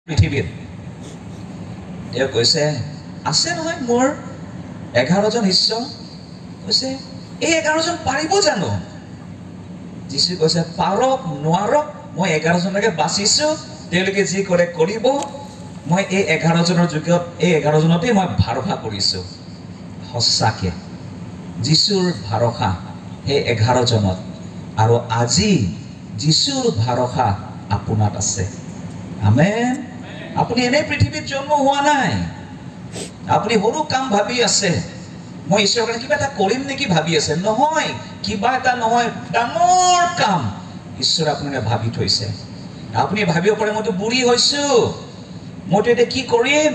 পৃথিৱীত তেওঁ কৈছে আছে নহয় মোৰ 11জন শিষ্য কৈছে এই 11জন পাৰিব জানো যিশু কৈছে পাৰক নোৱাৰক মই 11জনকে বাচিছো তেওঁলোকে যি কৰে কৰিব মই এই 11জনৰ যোগত এই 11জনতে মই ভৰসা কৰিছো সঁচাকে যিশুৰ ভৰসা এই 11জনত আৰু আজি যিশুৰ ভৰসা আপোনাত আছে আমেন আপুনি এনে পৃথিৱীত জন্ম হোৱা নাই আপুনি সৰু কাম ভাবি আছে মই ঈশ্বৰৰ কাৰণে কিবা এটা কৰিম নেকি ভাবি আছে নহয় কিবা এটা নহয় ডাঙৰ কাম ঈশ্বৰে আপোনাক ভাবি থৈছে আপুনি ভাবিব পাৰে মইতো বুঢ়ী হৈছো মইতো এতিয়া কি কৰিম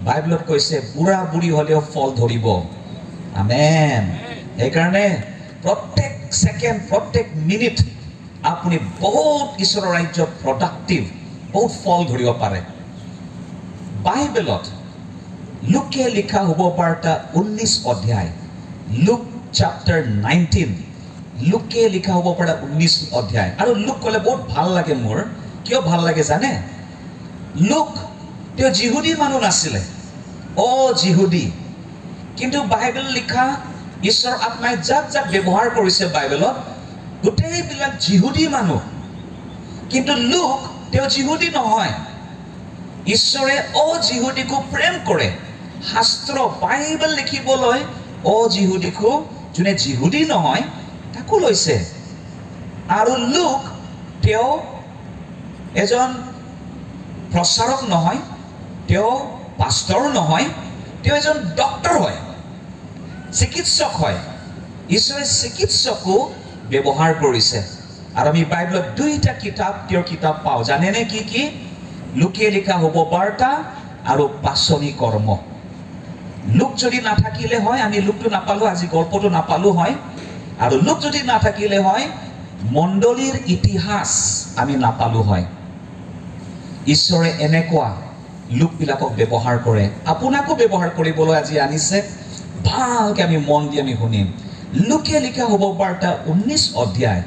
বাইবেলত কৈছে বুঢ়া বুঢ়ী হলেও ফল ধৰিব আমেন সেইকাৰণে প্ৰত্যেক সেকেন্ড প্ৰত্যেক মিনিট আপুনি বহুত ঈশ্বৰৰ ৰাজ্যত প্ৰডাক্টিভ বহুত ফল ধৰিব পাৰে বাইবেলত লুকে লিখা হ'ব পাৰটা 19 অধ্যায় লুক চ্যাপ্টাৰ 19 লুকে লিখা হ'ব পাৰটা 19 অধ্যায় আৰু লুক কলে বহুত ভাল লাগে মোৰ কিয় ভাল লাগে জানে লুক তেওঁ জিহুদী মানুহ নাছিলে জিহুদী কিন্তু বাইবেল লিখা ঈশ্বৰ আত্মাই যাক যাক ব্যৱহাৰ কৰিছে বাইবেলত গোটেইবিলাক জিহুদী মানুহ কিন্তু লুক তেওঁ জিহুদী নহয় ঈশ্বৰে জিহুদীকো প্ৰেম কৰে শাস্ত্ৰ বাইবেল লিখিবলৈ জিহুদীকো যোনে জিহুদী নহয় তাকো লৈছে আৰু লুক তেওঁ এজন প্ৰচাৰক নহয় তেওঁ পাষ্টৰ নহয় তেওঁ এজন ডক্টৰ হয় চিকিৎসক হয় ঈশ্বৰে চিকিৎসকো ব্যৱহাৰ কৰিছে আৰু আমি বাইবেলত দুইটা কিতাপ তেওঁৰ কিতাপ পাওঁ জানেনে কি কি লুকে লিখা হ'ব বাৰ্তা আৰু পাচনি কৰ্ম লুক যদি নাথাকিলে হয় আমি লুকটো নাপালো আজি গল্পটো নাপালো হয় আৰু লুক যদি নাথাকিলে হয় মণ্ডলীৰ ইতিহাস আমি নাপালো হয় ঈশ্বৰে এনেকুৱা লুকবিলাকক ব্যৱহাৰ কৰে আপোনাকো ব্যৱহাৰ কৰিবলৈ আজি আনিছে ভালকে আমি মন দি আমি শুনিম লুকে লিখা হ'ব বাৰ্তা 19 অধ্যায়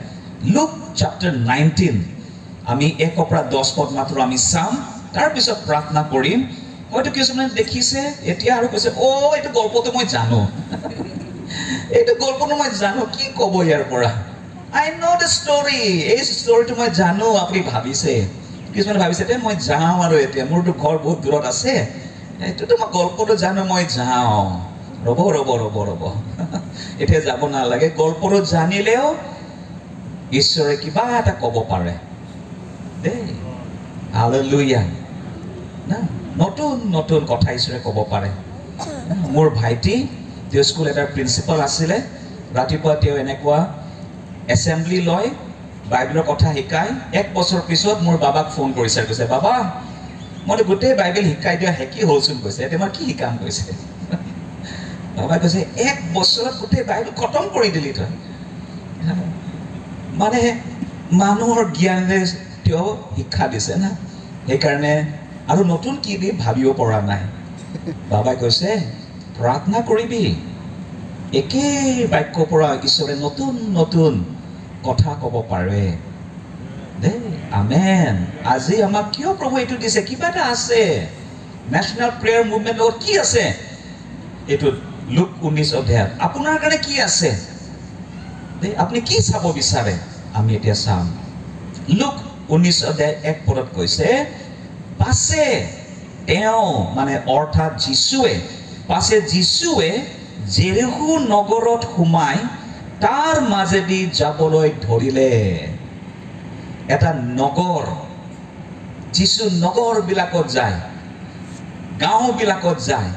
লুক চ্যাপ্টাৰ 19 আমি 1 পৰা 10 পদ মাত্ৰ আমি চাম তাৰ পিছত প্ৰাৰ্থনা কৰিম হয়তো কিছুমানে দেখিছে এতিয়া আৰু কৈছে এইটো গল্পটো মই জানো এইটো গল্পটো মই জানো কি ক'ব ইয়াৰ পৰা আই নো দ্য ষ্টৰী এই ষ্টৰীটো মই জানো আপুনি ভাবিছে কিছুমানে ভাবিছে মই যাওঁ আৰু এতিয়া মোৰতো ঘৰ বহুত দূৰত আছে এইটোতো মই গল্পটো জানো মই যাওঁ ৰ'ব ৰ'ব ৰ'ব ৰ'ব এতিয়া যাব নালাগে গল্পটো জানিলেও ঈশ্বৰে কিবা এটা ক'ব পাৰে দেই হালেলুয়া না নতুন নতুন কথা ঈশ্বৰে ক'ব পাৰে মোৰ ভাইটি তেওঁ স্কুল এটাৰ প্ৰিন্সিপাল আছিলে ৰাতিপুৱা তেওঁ এনেকুৱা এছেম্বলি লয় বাইবেলৰ কথা শিকায় 1 বছৰ পিছত মোৰ বাবাক ফোন কৰিছে আৰু কৈছে বাবা মইতো গোটেই বাইবেল শিকাই দিয়া হেকি হ'লচোন কৈছে এতিয়া মই কি শিকাম কৈছে বাবাই কৈছে 1 বছৰত গোটেই বাইবেল খতম কৰি দিলি তই মানে মানুহৰ জ্ঞানেৰে তেওঁ শিক্ষা দিছে না সেইকাৰণে আৰু নতুন কি দি ভাবিব পৰা নাই বাবাই কৈছে প্ৰাৰ্থনা কৰিবি একে বাক্যৰ পৰা ঈশ্বৰে নতুন নতুন কথা ক'ব পাৰে দেই আমেন আজি আমাক কিয় প্ৰভু এইটো দিছে কিবা এটা আছে নেশ্যনেল প্ৰেয়াৰ মুভমেণ্ট লগত কি আছে এইটো লুক 19 অধ্যায় আপোনাৰ কাৰণে কি আছে দেই আপুনি কি চাব বিচাৰে আমি এতিয়া চাম লুক 19 অধ্যায় 1 পদত কৈছে পাছে তেওঁ মানে অৰ্থাৎ যিশুৱে জেৰিকো নগৰত সোমাই তাৰ মাজেদি যাবলৈ ধৰিলে এটা নগৰ যিশু নগৰ বিলাকত যায় গাঁও বিলাকত যায়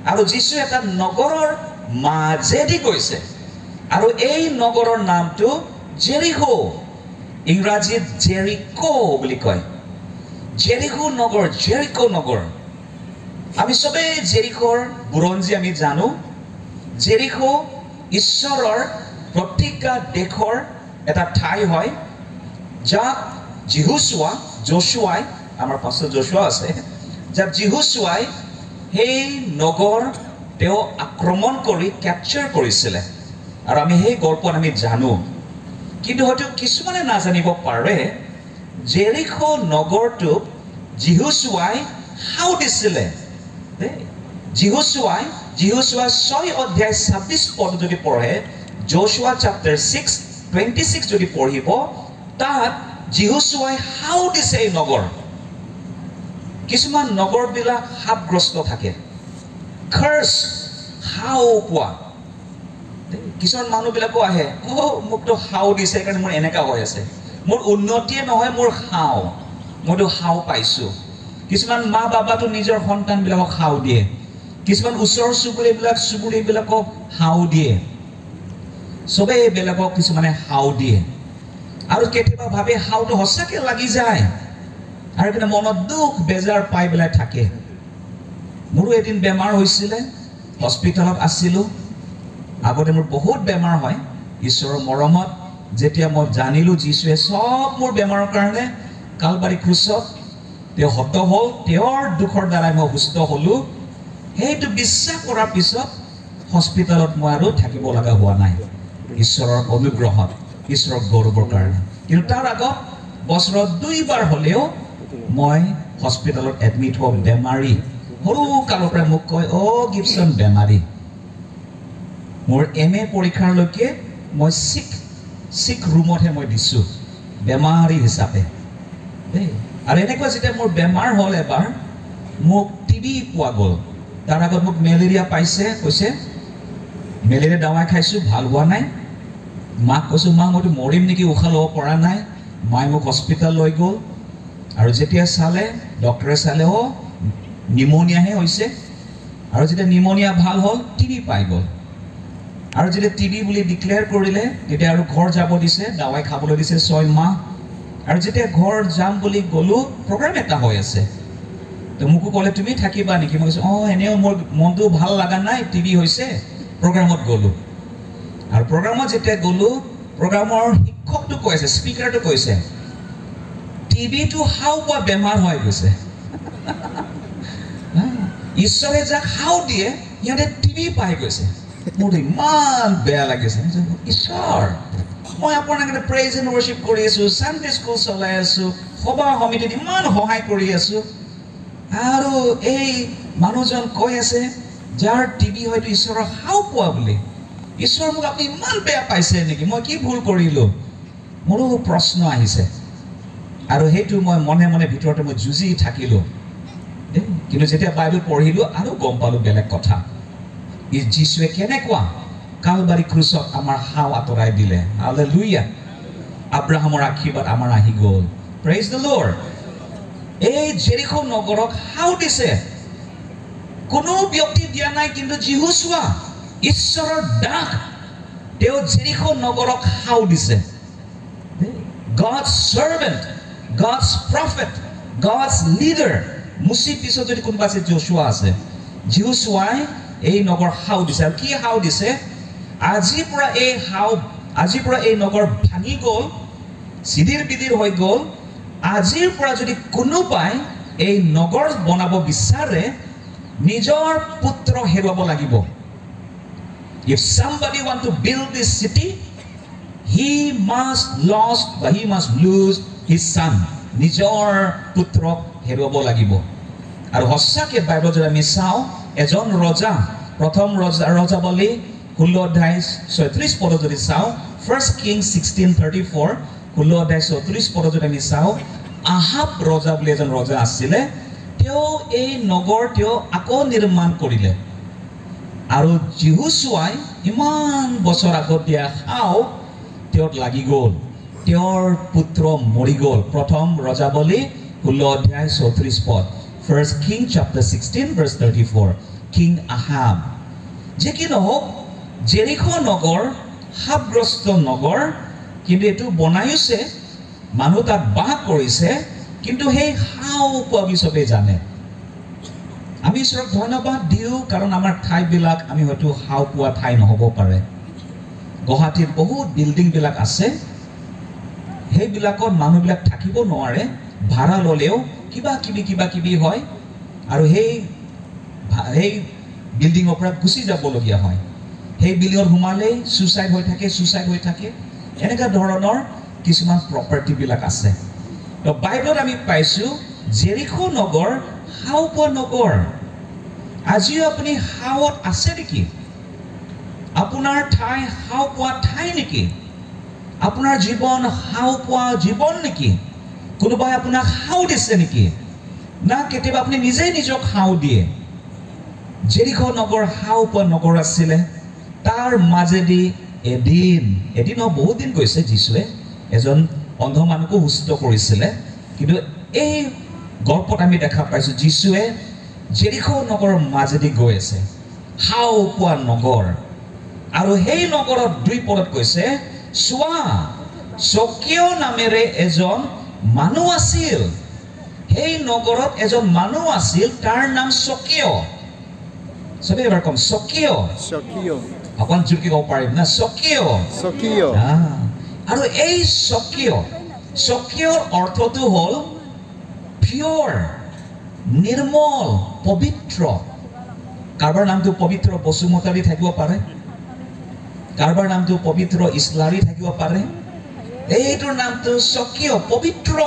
আৰু যিশু এটা নগৰৰ মাজেদি গৈছে আৰু এই নগৰৰ নামটো জেৰিকো ইংৰাজীত জেৰিকো বুলি কয় জেৰিকো নগৰ আমি সবেই জেৰিকোৰ বুৰঞ্জী আমি জানো জেৰিকো ঈশ্বৰৰ প্ৰতিজ্ঞা দেশৰ এটা ঠাই হয় যাক যশোৱাই আমাৰ পাছত যশোৱা আছে যাক যশোৱাই সেই নগৰ তেওঁ আক্ৰমণ কৰি কেপচাৰ কৰিছিলে আৰু আমি সেই গল্পত আমি জানো কিন্তু হয়তো কিছুমানে নাজানিব পাৰে জেৰিকো নগৰটো জিহুচুৱাই হাও দিছিলে জিহুচুৱাই 6 অধ্যায় 26 পদ যদি পঢ়ে জোশুৱা চেপ্টাৰ 6:26 যদি পঢ়িব তাত জিহুচুৱাই হাও দিছে এই নগৰ কিছুমান নগৰবিলাক সাপগ্ৰস্ত থাকে কাৰ্স হাও পোৱা কিছুমান মানুহবিলাকো আহে মোকতো হাও দিছে কাৰণ মোৰ এনেকা হৈ আছে মোৰ উন্নতিয়ে নহয় মোৰ হাও মইতো হাও পাইছো কিছুমান মা বাবাটো নিজৰ সন্তানবিলাকক হাও দিয়ে কিছুমান ওচৰ চুবুৰীবিলাকক হাও দিয়ে সবে বেলেগক কিছুমানে হাও দিয়ে আৰু কেতিয়াবা ভাবে হাওটো সঁচাকে লাগি যায় আৰু কিন্তু মনত দুখ বেজাৰ পাই বেলাই থাকে মোৰো এদিন বেমাৰ হৈছিলে হস্পিটেলত আছিলো আগতে মোৰ বহুত বেমাৰ হয় ঈশ্বৰৰ মৰমত যেতিয়া মই জানিলো যীশুৱে সব মোৰ বেমাৰৰ কাৰণে কালবাৰী ক্ৰুচত তেওঁ হত হ'ল তেওঁৰ দুখৰ দ্বাৰাই মই সুস্থ হলো সেইটো বিশ্বাস কৰাৰ পিছত হস্পিটেলত মই আৰু থাকিব লগা হোৱা নাই ঈশ্বৰৰ অনুগ্ৰহত ঈশ্বৰৰ গৌৰৱৰ কাৰণে কিন্তু তাৰ আগত বছৰত 2 বাৰ হলেও মই হস্পিটেলত এডমিট হওঁ বেমাৰী সৰু কালৰ পৰা মোক কয় গিবছন বেমাৰী মোৰ MA পৰীক্ষালৈকে মই সিক ৰুমতহে মই দিছো বেমাৰী হিচাপে আৰু এনেকুৱা যেতিয়া মোৰ বেমাৰ হ'ল এবাৰ মোক টিবি পোৱা গ'ল তাৰ আগত মোক মেলেৰিয়া পাইছে কৈছে মেলেৰিয়া দাৱাই খাইছো ভাল হোৱা নাই মাক কৈছো মা মইতো মৰিম নেকি উশাহ ল'ব পৰা নাই মায়ে মোক হস্পিটেল লৈ গ'ল আৰু যেতিয়া চালে ডক্টৰে চালে নিউমোনিয়াহে হৈছে আৰু যেতিয়া নিউমোনিয়া ভাল হ'ল টিবি পাই গ'ল আৰু যেতিয়া টিবি বুলি ডিক্লেয়াৰ কৰিলে তেতিয়া আৰু ঘৰ যাব দিছে দাৱাই খাবলৈ দিছে 6 মাহ আৰু যেতিয়া ঘৰ যাম বুলি গ'লো প্ৰগ্ৰাম এটা হৈ আছে তো মোকো ক'লে তুমি থাকিবা নেকি মই কৈছো এনেও মোৰ মনটো ভাল লগা নাই টিবি হৈছে প্ৰগ্ৰামত গ'লো আৰু প্ৰগ্ৰামত যেতিয়া গ'লো প্ৰগ্ৰামৰ শিক্ষকটো কৈছে স্পিকাৰটো কৈছে টিবিটো হাও পোৱা বেমাৰ হৈ গৈছে ঈশ্বৰে যাক হাও দিয়ে ইয়াতে টিবি পাই গৈছে মোৰ ইমান বেয়া লাগিছে ঈশ্বৰ মই আপোনাক প্ৰেইজ এণ্ড ৱৰ্শ্বিপ কৰি আছো সানডে স্কুল চলাই আছো সভা সমিতিত ইমান সহায় কৰি আছো আৰু এই মানুহজন কৈ আছে যাৰ টিবি হয়তো ঈশ্বৰৰ হাও পোৱা বুলি ঈশ্বৰ মোক আপুনি ইমান বেয়া পাইছে নেকি মই কি ভুল কৰিলো মোৰো প্ৰশ্ন আহিছে আৰু সেইটো মই মনে মনে ভিতৰতে মই যুঁজি থাকিলো কিন্তু যেতিয়া বাইবেল পঢ়িলো আৰু গম পালো বেলেগ কথা যীশুৱে কেনেকুৱা কালবাৰী ক্ৰুচত আমাৰ হাও আঁতৰাই দিলে হালেলুয়া আব্ৰাহামৰ আশীৰ্বাদ আমাৰ আহি গ'ল প্ৰেইজ দ্য লৰ্ড এই জেৰিকো নগৰক হাও দিছে কোনো ব্যক্তি দিয়া নাই কিন্তু জিহুচুৱা ঈশ্বৰৰ দাস তেওঁ জেৰিকো নগৰক হাও দিছে God's servant God's prophet God's leader মুচি পিছত যদি কোনোবা আছে জোশুৱা আছে জিহুচুৱাই এই নগৰ হাও দিছে আৰু কি হাও দিছে আজিৰ পৰা এই নগৰ ভাঙি গ'ল চিদিৰ বিদিৰ হৈ গ'ল আজিৰ পৰা যদি কোনোবাই এই নগৰ বনাব বিচাৰে নিজৰ পুত্ৰ হেৰুৱাব লাগিব if somebody want to build this city he must lose his son নিজৰ পুত্ৰক হেৰুৱাব লাগিব আৰু সঁচাকে বাইবেল যদি আমি চাওঁ এজন ৰজা প্ৰথম ৰজাৱলী 16 অধ্যায় 36 পদ যদি চাওঁ 1 Kings 16:34 16 অধ্যায় 34 পদ যদি আমি চাওঁ আহাব ৰজা বুলি এজন ৰজা আছিলে তেওঁ এই নগৰ তেওঁ আকৌ নিৰ্মাণ কৰিলে আৰু জিহুচুৱাই ইমান বছৰ আগত দিয়া হাও তেওঁত লাগি গ'ল তেওঁৰ পুত্ৰ মৰি গ'ল প্ৰথম ৰজাৱলী 16 অধ্যায় 34 পদ 1 King chapter 16 verse 34 King Ahab যে কি নহওক জেৰিকো নগৰ সাপগ্ৰস্ত নগৰ কিন্তু এটো বনাইছে মানুহ তাত বাস কৰিছে কিন্তু সেই হাও পোৱা বুলি সবে জানে আমি ঈশ্বৰক ধন্যবাদ দিওঁ কাৰণ আমাৰ ঠাইবিলাক আমি হয়তো হাও পোৱা ঠাই নহ'ব পাৰে গুৱাহাটীত বহুত বিল্ডিং বিলাক আছে সেইবিলাকত মানুহবিলাক থাকিব নোৱাৰে ভাড়া ল'লেও কিবা কিবি হয় আৰু সেই বিল্ডিঙৰ পৰা গুচি যাবলগীয়া হয় সেই বিল্ডিঙত সোমালেই সুইচাইড হৈ থাকে এনেকুৱা ধৰণৰ কিছুমান প্ৰপাৰ্টি বিলাক আছে তো বাইবেলত আমি পাইছো জেৰিকো নগৰ হাও পোৱা নগৰ। আজিও আপুনি হাওত আছে নেকি? আপোনাৰ ঠাই হাও পোৱা ঠাই নেকি? আপোনাৰ জীৱন হাও পোৱা জীৱন নেকি? কোনোবাই আপোনাক হাও দিছে নেকি? না কেতিয়াবা আপুনি নিজেই নিজক হাও দিয়ে? জেৰিকো নগৰ হাও পোৱা নগৰ আছিলে। তাৰ মাজেদি এদিন বহুত দিন গৈছে যীশুৱে এজন অন্ধ মানুহকো সুস্থ কৰিছিলে। কিন্তু এই গল্পত আমি দেখা পাইছো যীশুৱে জেৰিকো নগৰৰ মাজেদি গৈ আছে, হাও পোৱা নগৰ। আৰু সেই নগৰত 2 পদত কৈছে, চোৱা চকিয় নামেৰে এজন মানুহ আছিল। সেই নগৰত এজন মানুহ আছিল, তাৰ নাম চকিয়। সবে এবাৰ কম, চকিয়। চকিয়। অকণ জোৰকে ক'ব পাৰিম না? চকিয়। চকিয়। আৰু এই চকিয়ৰ অৰ্থটো হ'ল পিয়ৰ, নিৰ্মল, পবিত্ৰ। কাৰোবাৰ নামটো পবিত্ৰ বসুমতাৰী থাকিব পাৰে, কাৰোবাৰ নামটো পবিত্ৰ ইছলাৰী থাকিব পাৰে। এইটোৰ নামটো চকিয়, পবিত্ৰ।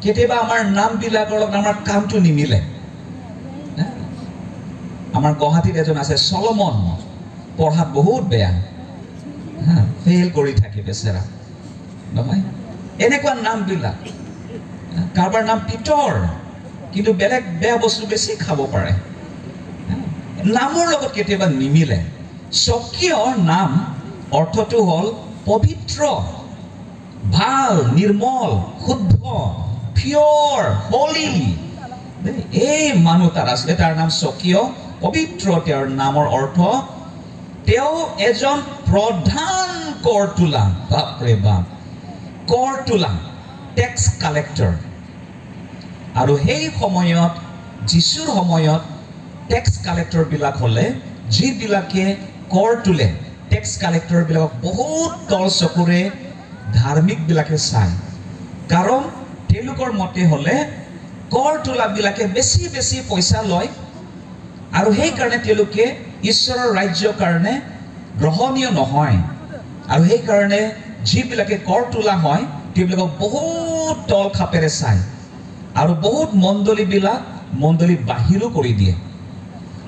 কেতিয়াবা আমাৰ নামবিলাকৰ লগত আমাৰ কামটো নিমিলে। আমাৰ গুৱাহাটীত এজন আছে চলমন, পঢ়াত বহুত বেয়া, ফেইল কৰি থাকে বেচেৰা, নহয়? এনেকুৱা নামবিলাক। কাৰোবাৰ নাম পিতৰ, কিন্তু বেলেগ বেয়া বস্তু বেছি খাব পাৰে। নামৰ লগত কেতিয়াবা নিমিলে। স্বকীয়ৰ নাম অৰ্থটো হ'ল পবিত্ৰ, ভাল, নিৰ্মল, শুদ্ধ, পিয়ৰ, হলি। এই মানুহ তাৰ আছিলে, তাৰ নাম স্বকীয়, পবিত্ৰ। তেওঁৰ নামৰ অৰ্থ, তেওঁ এজন প্ৰধান কৰ তোলা। বাপৰে বাপ, কৰ তোলা, টেক্স কালেক্টৰ। আৰু সেই সময়ত, যীশুৰ সময়ত টেক্স কালেক্টৰ বিলাক হলে, যিবিলাকে কৰ তোলে, টেক্স কালেক্টৰ বিলাকক বহুত তল চকুৰে ধাৰ্মিক বিলাকে চায়। কাৰণ তেওঁলোকৰ মতে হলে কৰ তোলা বিলাকে বেছি বেছি পইচা লয়, আৰু সেইকাৰণে তেওঁলোকে ঈশ্বৰৰ ৰাজ্যৰ কাৰণে গ্ৰহণীয় নহয়। আৰু সেইকাৰণে যিবিলাকে কৰ তোলা হয় তেওঁলোকক বহুত তল খাপেৰে চায়, আৰু বহুত মণ্ডলী বাহিৰো কৰি দিয়ে।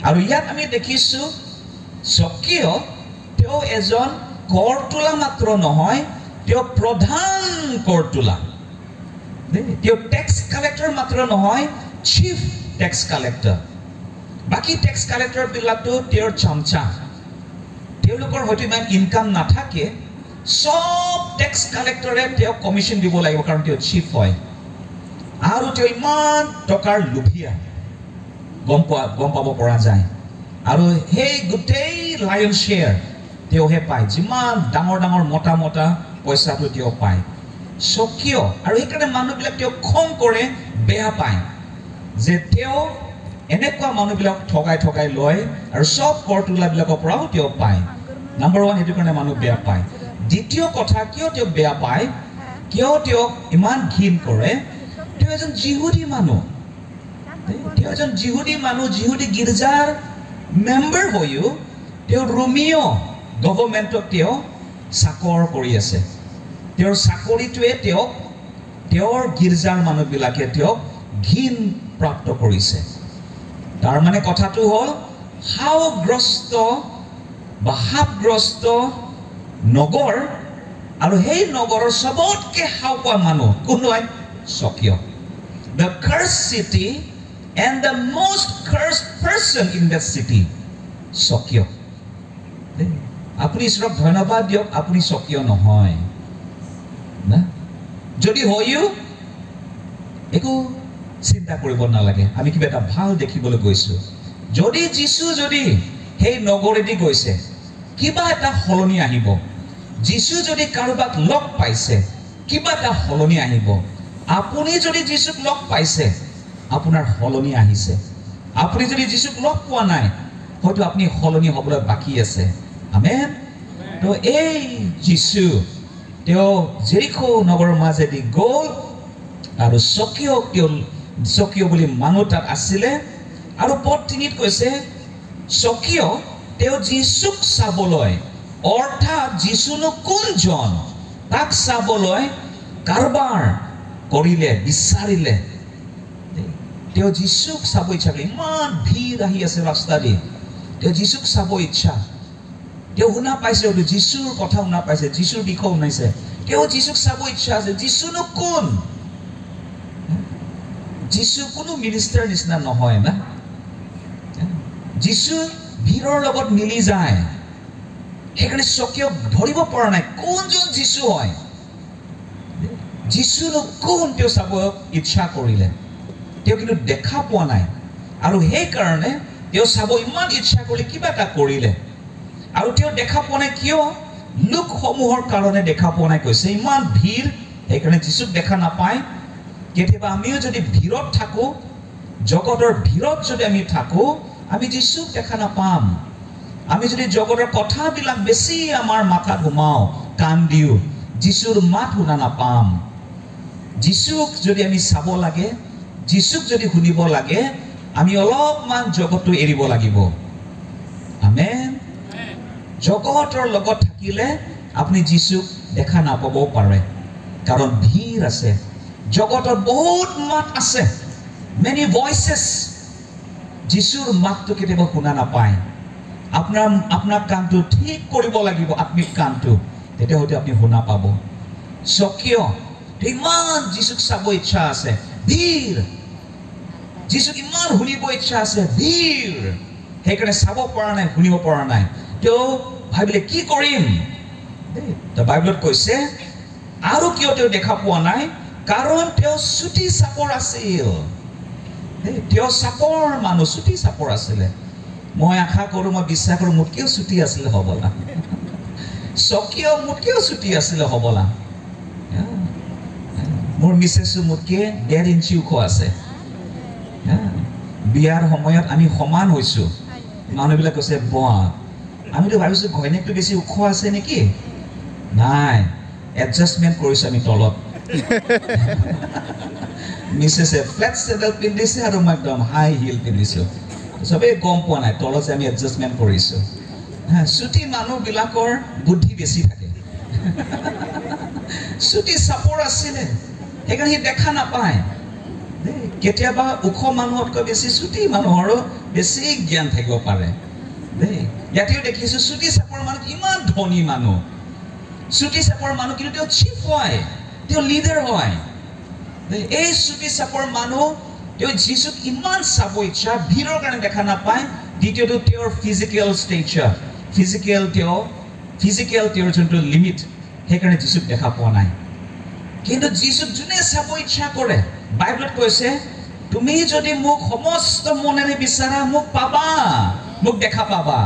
আৰু ইয়াত আমি দেখিছো স্বকীয়, তেওঁ এজন কৰ তোলা মাত্ৰ নহয়, তেওঁ প্ৰধান কৰ তোলা। তেওঁ টেক্স কালেক্টৰ মাত্ৰ নহয়, চিফ টেক্স কালেক্টৰ। বাকী টেক্স কালেক্টৰ বিলাকতো তেওঁৰ চামচা, তেওঁলোকৰ হয়তো ইমান ইনকাম নাথাকে। সব টেক্স কালেক্টৰে তেওঁক কমিশ্যন দিব লাগিব, কাৰণ তেওঁ চিফ হয়। আৰু তেওঁ ইমান টকাৰ লোভীয়া, গম পাব পৰা যায়। আৰু সেই গোটেই লায়ন শ্বেয়াৰ তেওঁহে পায়, যিমান ডাঙৰ ডাঙৰ মোটা পইচাটো তেওঁ পায়। স্বকীয়। আৰু সেইকাৰণে মানুহবিলাক তেওঁক খং কৰে, বেয়া পায়, যে তেওঁ এনেকুৱা মানুহবিলাক ঠগাই লয়, আৰু সব কৰ তোলাবিলাকৰ পৰাও তেওঁ পায়। নাম্বাৰ 1, সেইটো কাৰণে মানুহ বেয়া পায়। দ্বিতীয় কথা, কিয় তেওঁক বেয়া পায়, কিয় তেওঁক ইমান ঘিণ কৰে? তেওঁ এজন যিহুদী মানুহ, যিহুদী গীৰ্জাৰ মেম্বাৰ হৈও তেওঁ ৰোমিও গভৰ্ণমেণ্টক তেওঁ চাকৰ কৰি আছে। তেওঁৰ চাকৰিটোৱে তেওঁৰ গীৰ্জাৰ মানুহবিলাকে তেওঁক ঘিণ প্ৰাপ্ত কৰিছে। তাৰ মানে কথাটো হ'ল, হাওগ্ৰস্ত বা সাপগ্ৰস্ত নগৰ, আৰু সেই নগৰৰ সবতকে হাও পোৱা মানুহ কোন হয়? স্বকীয়। The cursed city and the most cursed person in that city, স্বকীয়। আপুনি ঈশ্বৰক ধন্যবাদ দিয়ক, আপুনি স্বকীয় নহয় না। যদি হয়ও একো চিন্তা কৰিব নালাগে, আমি কিবা এটা ভাল দেখিবলৈ গৈছো। যদি যীশু যদি সেই নগৰেদি গৈছে, কিবা এটা সলনি আহিব। যীশু যদি কাৰোবাক লগ পাইছে, কিবা এটা সলনি আহিব। আপুনি যদি যীশুক লগ পাইছে, আপোনাৰ সলনি আহিছে। আপুনি যদি যীশুক লগ পোৱা নাই, হয়তো আপুনি সলনি হ'বলৈ বাকী আছে। আমেন। তো এই যীশু তেওঁ জেৰিকো নগৰৰ মাজেদি গ'ল, আৰু স্বকীয় বুলি মানুহ তাত আছিলে। আৰু পদ 3 কৈছে, স্বকীয় তেওঁ যীশুক চাবলৈ, অৰ্থাৎ যীশুনো কোনজন তাক চাবলৈ কাৰবাৰ কৰিলে, বিচাৰিলে। তেওঁ যীশুক চাব ইচ্ছা কৰে ইমান ভিৰ আহি আছে ৰাস্তা দি তেওঁ যীশুক চাব ইচ্ছা তেওঁ শুনা পাইছে যীশুৰ কথা শুনা পাইছে যীশুৰ বিষয় শুনাইছে তেওঁ যীশুক চাব ইচ্ছা আছে যীশুনো কোন যীশু কোনো মিনিষ্টাৰ নিচিনা নহয় না যীশু ভিৰৰ লগত মিলি যায় সেইকাৰণে স্বকীয় ধৰিব পৰা নাই কোনজন যীশু হয় যীশুনো কোন তেওঁ চাব ইচ্ছা কৰিলে তেওঁ কিন্তু দেখা পোৱা নাই আৰু সেইকাৰণে তেওঁ চাব ইমান ইচ্ছা কৰি কিবা এটা কৰিলে আৰু তেওঁ দেখা পোৱা নাই কিয় লোকসমূহৰ কাৰণে দেখা পোৱা নাই কৈছে ইমান ভিৰ সেইকাৰণে যীশুক দেখা নাপায় কেতিয়াবা আমিও যদি ভিৰত থাকো জগতৰ ভিৰত যদি আমি থাকো আমি যীশুক দেখা নাপাম আমি যদি জগতৰ কথাবিলাক বেছি আমাৰ মাথাত ঘুমাও কাণ দিও যীশুৰ মাত শুনা নাপাম যীশুক যদি আমি চাব লাগে যীশুক যদি শুনিব লাগে আমি অলপমান জগতটো এৰিব লাগিব আমেন জগতৰ লগত থাকিলে আপুনি যীশুক দেখা নাপাব পাৰে কাৰণ ভিৰ আছে জগতত বহুত মাত আছে many voices যীশুৰ মাতটো কেতিয়াবা শুনা নাপায় আপোনাৰ কাণটো ঠিক কৰিব লাগিব আত্মিক কাণটো তেতিয়া হয়তো আপুনি শুনা পাব স্বকীয় ইমান যীশুক চাব ইচ্ছা আছে ভিৰ যীশুক ইমান শুনিব ইচ্ছা আছে ভিৰ সেইকাৰণে চাব পৰা নাই শুনিব পৰা নাই তেওঁ ভাবিলে কি কৰিম বাইবেলত কৈছে আৰু কিয় তেওঁ দেখা পোৱা নাই কাৰণ তেওঁ চুটি চাপৰ আছিল তেওঁ চাপৰ মানুহ চুটি চাপৰ আছিলে মই আশা কৰোঁ মই বিশ্বাস কৰোঁ মোতকৈও চুটি আছিলে হ'বলা স্বকীয় মোতকৈও চুটি আছিলে হ'বলা মোৰ মিছেছো মোতকৈ 1.5 ইঞ্চি ওখ আছে বিয়াৰ সময়ত আমি সমান হৈছোঁ মানুহবিলাক কৈছে বোৱা আমিতো ভাবিছোঁ ঘৈণীয়েকটো বেছি ওখ আছে নেকি নাই এডজাষ্টমেণ্ট কৰিছোঁ আমি তলত মিছেছে ফ্লেট চেণ্ডেল পিন্ধিছে আৰু মই একদম হাই হিল পিন্ধিছোঁ চবেই গম পোৱা নাই তলত যে আমি এডজাষ্টমেণ্ট কৰিছোঁ চুটি মানুহবিলাকৰ বুদ্ধি বেছি থাকে চুটি চাপৰ আছিলে সেইকাৰণে সি দেখা নাপায় কেতিয়াবা ওখ মানুহতকৈ বেছি চুটি মানুহৰো বেছি জ্ঞান থাকিব পাৰে ইয়াতেও দেখিছোঁ চুটি চাপৰ মানুহ ইমান ধনী মানুহ চুটি চাপৰ মানুহ কিন্তু তেওঁ চিফ হয় তেওঁ লিডাৰ হয় এই চুটি চাপৰ মানুহ তেওঁ যীশুক ইমান চাব ইচ্ছা ভিৰৰ কাৰণে দেখা নাপায় দ্বিতীয়টো তেওঁৰ ফিজিকেল ষ্টেচাৰ ফিজিকেল তেওঁৰ যোনটো লিমিট সেইকাৰণে যীশুক দেখা পোৱা নাই কিন্তু যীশুক যোনে চাব ইচ্ছা কৰে বাইবেলত কৈছে তুমি যদি মোক সমস্ত মনেৰে বিচাৰা মোক পাবা মোক দেখা পাবা